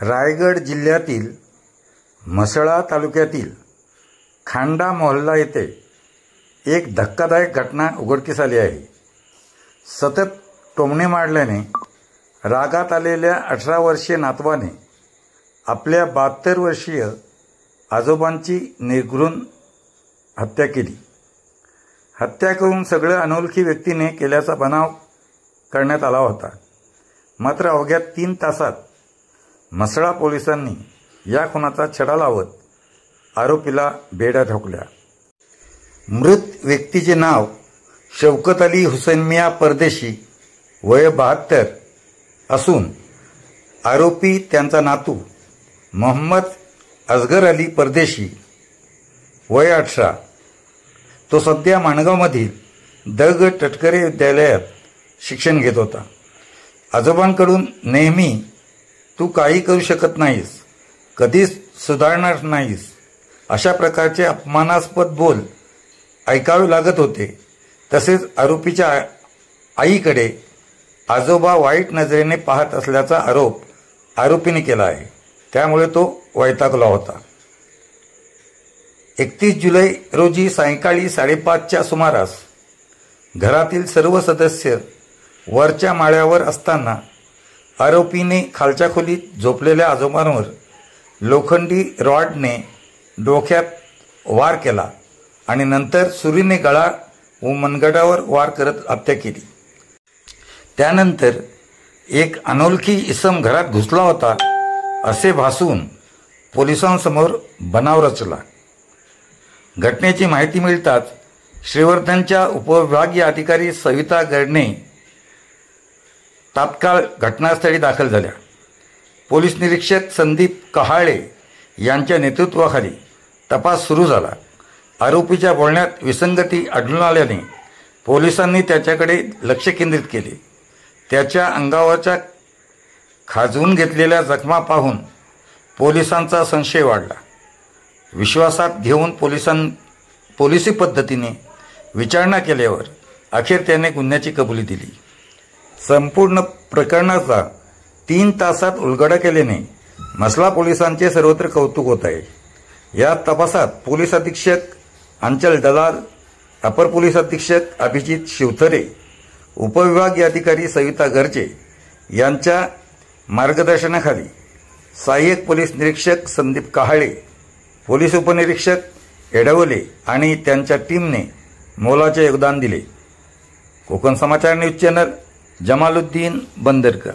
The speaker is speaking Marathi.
रायगड जिल्ह्यातील म्हसळा तालुक्यातील खांडा मोहल्ला येथे एक धक्कादायक घटना उघडकीस आली आहे। सतत टोमणे मारल्याने रागात आलेल्या 18 वर्षीय नातवाने आपल्या 72 वर्षीय आजोबांची निर्घृण हत्या केली। हत्या करून सगळं अनोळखी व्यक्तीने केल्याचा बनाव करण्यात आला होता। मात्र अवघ्या 3 तासात म्हसळा पोलिसांनी या खुनाचा छडा लावत आरोपीला बेड्या ठोकल्या। मृत व्यक्तीचे नाव शौकत अली हुसैन मियाँ परदेशी वय 72 असून आरोपी त्यांचा नातू मोहम्मद असगर अली परदेशी वय 18। तो सध्या माणगावमधील द टटकरे विद्यालयात शिक्षण घेत होता। आजोबांकडून नेहमी तू काही करू शकत नाहीस, कधीच सुधारणार नाहीस अशा प्रकारचे अपमानास्पद बोल ऐकावे लागत होते। तसेच आरोपीच्या आईकडे आजोबा वाईट नजरेने पाहत असल्याचा आरोप आरोपीने केला आहे। त्यामुळे तो वैतागला होता। 31 जुलै रोजी सायंकाळी 5:30च्या सुमारास घरातील सर्व सदस्य वरच्या माळ्यावर असताना आरोपीने खालच्या खोलीत झोपलेल्या आजोबांवर लोखंडी रॉडने डोक्यात वार केला आणि नंतर सुरीने गळा व मनगटावर वार करत हत्या केली। त्यानंतर एक अनोळखी इसम घरात घुसला होता असे भासून पोलिसांसमोर बनाव रचला। घटनेची माहिती मिळताच श्रीवर्धनच्या उपविभागीय अधिकारी सविता गडणे तात्काळ घटनास्थळी दाखल झाल्या। पोलीस निरीक्षक संदीप कहाळे यांच्या नेतृत्वाखाली तपास सुरू झाला। आरोपीच्या बोलण्यात विसंगती आढळून आल्याने पोलिसांनी त्याच्याकडे लक्ष केंद्रित केले। त्याच्या अंगावरच्या खाजवून घेतलेल्या जखमा पाहून पोलिसांचा संशय वाढला। विश्वासात घेऊन पोलिसी पद्धतीने विचारणा केल्यावर अखेर त्याने गुन्ह्याची कबुली दिली। संपूर्ण प्रकरणाचा 3 तासात उलगडा केल्याने म्हसळा पोलिसांचे सर्वत्र कौतुक होत आहे। या तपासात पोलीस अधीक्षक अंचल दलाल, अपर पोलीस अधीक्षक अभिजित शिवथरे, उपविभागीय अधिकारी सविता गर्जे यांच्या मार्गदर्शनाखाली सहाय्यक पोलीस निरीक्षक संदीप कहाळे, पोलीस उपनिरीक्षक एडवले आणि त्यांच्या टीमने मोलाचे योगदान दिले। कोकण समाचार न्यूज चॅनल, जमालुद्दीन बंदरकर।